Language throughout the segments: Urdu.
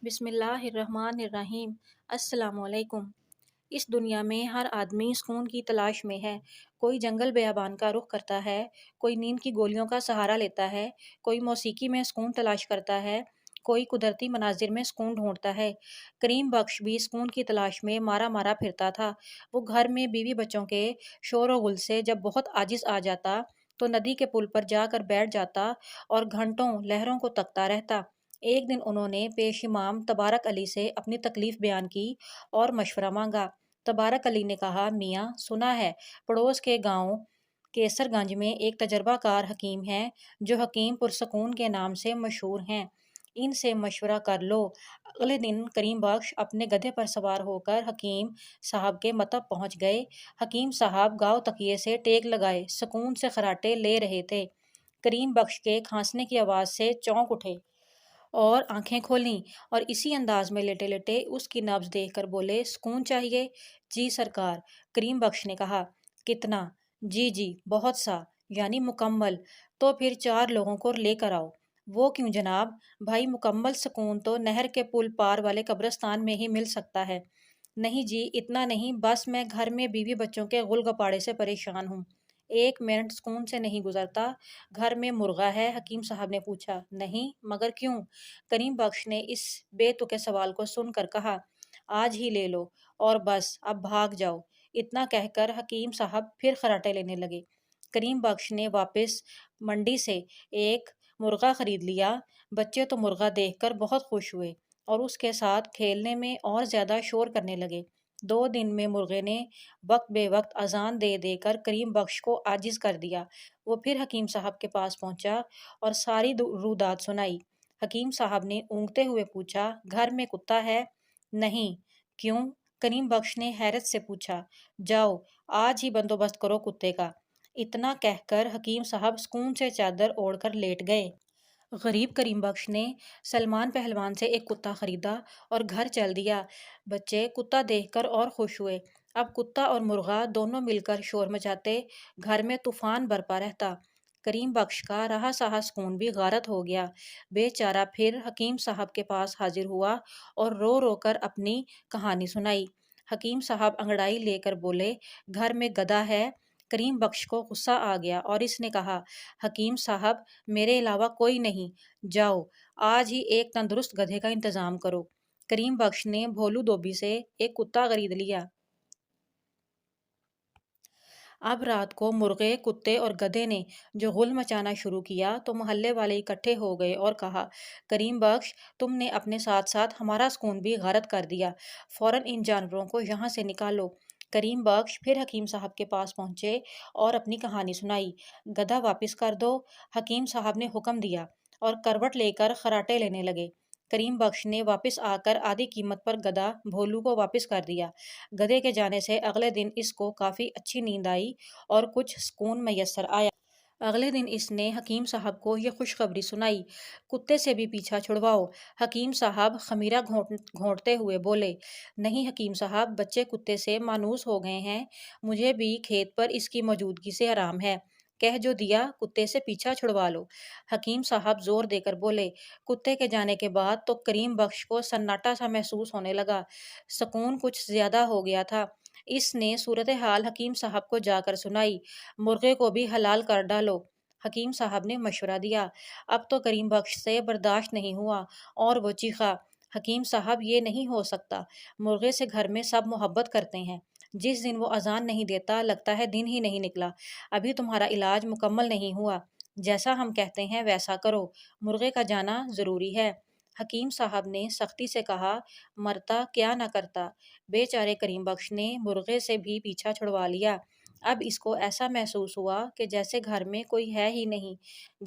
بسم اللہ الرحمن الرحیم۔ السلام علیکم۔ اس دنیا میں ہر آدمی سکون کی تلاش میں ہے۔ کوئی جنگل بیابان کا رخ کرتا ہے، کوئی نیند کی گولیوں کا سہارا لیتا ہے، کوئی موسیقی میں سکون تلاش کرتا ہے، کوئی قدرتی مناظر میں سکون ڈھونڈتا ہے۔ کریم بخش بھی سکون کی تلاش میں مارا مارا پھرتا تھا۔ وہ گھر میں بیوی بچوں کے شور و غل سے جب بہت عاجز آ جاتا تو ندی کے پل پر جا کر بیٹھ جاتا اور گھنٹوں لہروں کو تکتا رہتا۔ ایک دن انہوں نے پیش امام تبارک علی سے اپنی تکلیف بیان کی اور مشورہ مانگا۔ تبارک علی نے کہا، میاں سنا ہے پڑوس کے گاؤں کیسر گنج میں ایک تجربہ کار حکیم ہیں جو حکیم پرسکون کے نام سے مشہور ہیں، ان سے مشورہ کر لو۔ اگلے دن کریم بخش اپنے گدھے پر سوار ہو کر حکیم صاحب کے مطب پہنچ گئے۔ حکیم صاحب گاؤ تکیے سے ٹیک لگائے سکون سے خراٹے لے رہے تھے۔ کریم بخش کے کھانسنے کی آواز سے چونک اٹھے اور آنکھیں کھولیں اور اسی انداز میں لیٹے لیٹے اس کی نبض دیکھ کر بولے، سکون چاہیے؟ جی سرکار۔ کریم بخش نے کہا، کتنا؟ جی جی بہت سا، یعنی مکمل۔ تو پھر 4 لوگوں کو لے کر آؤ۔ وہ کیوں جناب؟ بھائی مکمل سکون تو نہر کے پل پار والے قبرستان میں ہی مل سکتا ہے۔ نہیں جی اتنا نہیں، بس میں گھر میں بیوی بچوں کے غل گپاڑے سے پریشان ہوں، 1 منٹ سکون سے نہیں گزرتا۔ گھر میں مرغا ہے؟ حکیم صاحب نے پوچھا۔ نہیں، مگر کیوں؟ کریم بخش نے اس بے تکے سوال کو سن کر کہا، آج ہی لے لو اور بس اب بھاگ جاؤ۔ اتنا کہہ کر حکیم صاحب پھر خراٹے لینے لگے۔ کریم بخش نے واپس منڈی سے ایک مرغا خرید لیا۔ بچے تو مرغا دیکھ کر بہت خوش ہوئے اور اس کے ساتھ کھیلنے میں اور زیادہ شور کرنے لگے۔ 2 دن میں مرغے نے وقت بے وقت اذان دے دے کر کریم بخش کو عاجز کر دیا۔ وہ پھر حکیم صاحب کے پاس پہنچا اور ساری روداد سنائی۔ حکیم صاحب نے اونگتے ہوئے پوچھا، گھر میں کتا ہے؟ نہیں۔ کیوں؟ کریم بخش نے حیرت سے پوچھا۔ جاؤ آج ہی بندوبست کرو کتے کا۔ اتنا کہہ کر حکیم صاحب سکون سے چادر اوڑھ کر لیٹ گئے۔ غریب کریم بخش نے سلمان پہلوان سے ایک کتا خریدا اور گھر چل دیا۔ بچے کتا دیکھ کر اور خوش ہوئے۔ اب کتا اور مرغا دونوں مل کر شور مچاتے، گھر میں طوفان برپا رہتا۔ کریم بخش کا رہا سہا سکون بھی غارت ہو گیا۔ بے چارہ پھر حکیم صاحب کے پاس حاضر ہوا اور رو رو کر اپنی کہانی سنائی۔ حکیم صاحب انگڑائی لے کر بولے، گھر میں گدھا ہے؟ کریم بخش کو غصہ آ گیا اور اس نے کہا، حکیم صاحب میرے علاوہ کوئی نہیں، جاؤ آج ہی ایک تندرست گدھے کا انتظام کرو۔ کریم بخش نے بھولو دھوبی سے ایک کتا خرید لیا۔ اب رات کو مرغے، کتے اور گدھے نے جو غل مچانا شروع کیا تو محلے والے اکٹھے ہو گئے اور کہا، کریم بخش تم نے اپنے ساتھ ساتھ ہمارا سکون بھی غارت کر دیا، فوراً ان جانوروں کو یہاں سے نکالو۔ کریم بخش پھر حکیم صاحب کے پاس پہنچے اور اپنی کہانی سنائی۔ گدھا واپس کر دو، حکیم صاحب نے حکم دیا اور کروٹ لے کر خراٹے لینے لگے۔ کریم بخش نے واپس آ کر آدھی قیمت پر گدھا بھولو کو واپس کر دیا۔ گدھے کے جانے سے اگلے دن اس کو کافی اچھی نیند آئی اور کچھ سکون میسر آیا۔ اگلے دن اس نے حکیم صاحب کو یہ خوشخبری سنائی، کتے سے بھی پیچھا چھڑواؤ۔ حکیم صاحب خمیرہ گھونٹتے ہوئے بولے، نہیں حکیم صاحب، بچے کتے سے مانوس ہو گئے ہیں، مجھے بھی کھیت پر اس کی موجودگی سے آرام ہے، کہہ جو دیا کتے سے پیچھا چھڑوا لو۔ حکیم صاحب زور دے کر بولے۔ کتے کے جانے کے بعد تو کریم بخش کو سناٹا سا محسوس ہونے لگا، سکون کچھ زیادہ ہو گیا تھا۔ اس نے صورتحال حکیم صاحب کو جا کر سنائی، مرغے کو بھی حلال کر ڈالو۔ حکیم صاحب نے مشورہ دیا۔ اب تو کریم بخش سے برداشت نہیں ہوا اور وہ چیخا، حکیم صاحب یہ نہیں ہو سکتا، مرغے سے گھر میں سب محبت کرتے ہیں، جس دن وہ اذان نہیں دیتا لگتا ہے دن ہی نہیں نکلا، ابھی تمہارا علاج مکمل نہیں ہوا، جیسا ہم کہتے ہیں ویسا کرو، مرغے کا جانا ضروری ہے۔ حکیم صاحب نے سختی سے کہا، مرتا کیا نہ کرتا۔ بے چارے کریم بخش نے مرغے سے بھی پیچھا چھڑوا لیا۔ اب اس کو ایسا محسوس ہوا کہ جیسے گھر میں کوئی ہے ہی نہیں۔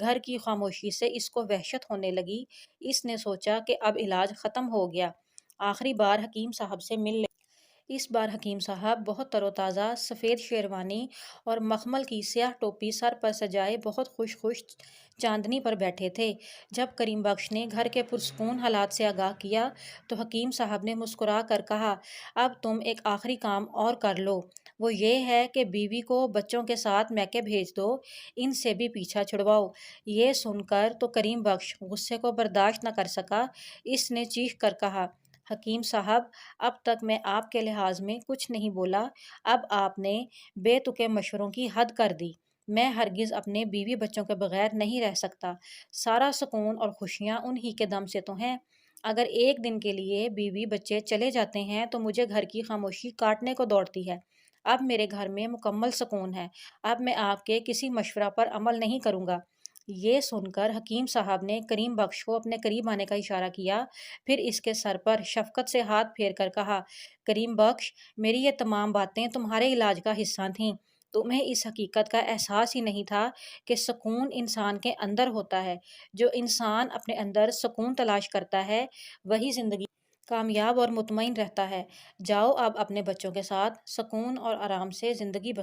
گھر کی خاموشی سے اس کو وحشت ہونے لگی۔ اس نے سوچا کہ اب علاج ختم ہو گیا، آخری بار حکیم صاحب سے مل لے۔ اس بار حکیم صاحب بہت تر و تازہ سفید شیروانی اور مخمل کی سیاہ ٹوپی سر پر سجائے بہت خوش خوش چاندنی پر بیٹھے تھے۔ جب کریم بخش نے گھر کے پرسکون حالات سے آگاہ کیا تو حکیم صاحب نے مسکرا کر کہا، اب تم ایک آخری کام اور کر لو، وہ یہ ہے کہ بیوی کو بچوں کے ساتھ میکے بھیج دو، ان سے بھی پیچھا چھڑواؤ۔ یہ سن کر تو کریم بخش غصے کو برداشت نہ کر سکا، اس نے چیخ کر کہا، حکیم صاحب، اب تک میں آپ کے لحاظ میں کچھ نہیں بولا، اب آپ نے بے تکے مشوروں کی حد کر دی۔ میں ہرگز اپنے بیوی بچوں کے بغیر نہیں رہ سکتا، سارا سکون اور خوشیاں انہی کے دم سے تو ہیں۔ اگر ایک دن کے لیے بیوی بچے چلے جاتے ہیں تو مجھے گھر کی خاموشی کاٹنے کو دوڑتی ہے۔ اب میرے گھر میں مکمل سکون ہے، اب میں آپ کے کسی مشورہ پر عمل نہیں کروں گا۔ یہ سن کر حکیم صاحب نے کریم بخش کو اپنے قریب آنے کا اشارہ کیا، پھر اس کے سر پر شفقت سے ہاتھ پھیر کر کہا، کریم بخش، میری یہ تمام باتیں تمہارے علاج کا حصہ تھیں۔ تمہیں اس حقیقت کا احساس ہی نہیں تھا کہ سکون انسان کے اندر ہوتا ہے۔ جو انسان اپنے اندر سکون تلاش کرتا ہے وہی زندگی کامیاب اور مطمئن رہتا ہے۔ جاؤ اب اپنے بچوں کے ساتھ سکون اور آرام سے زندگی بسر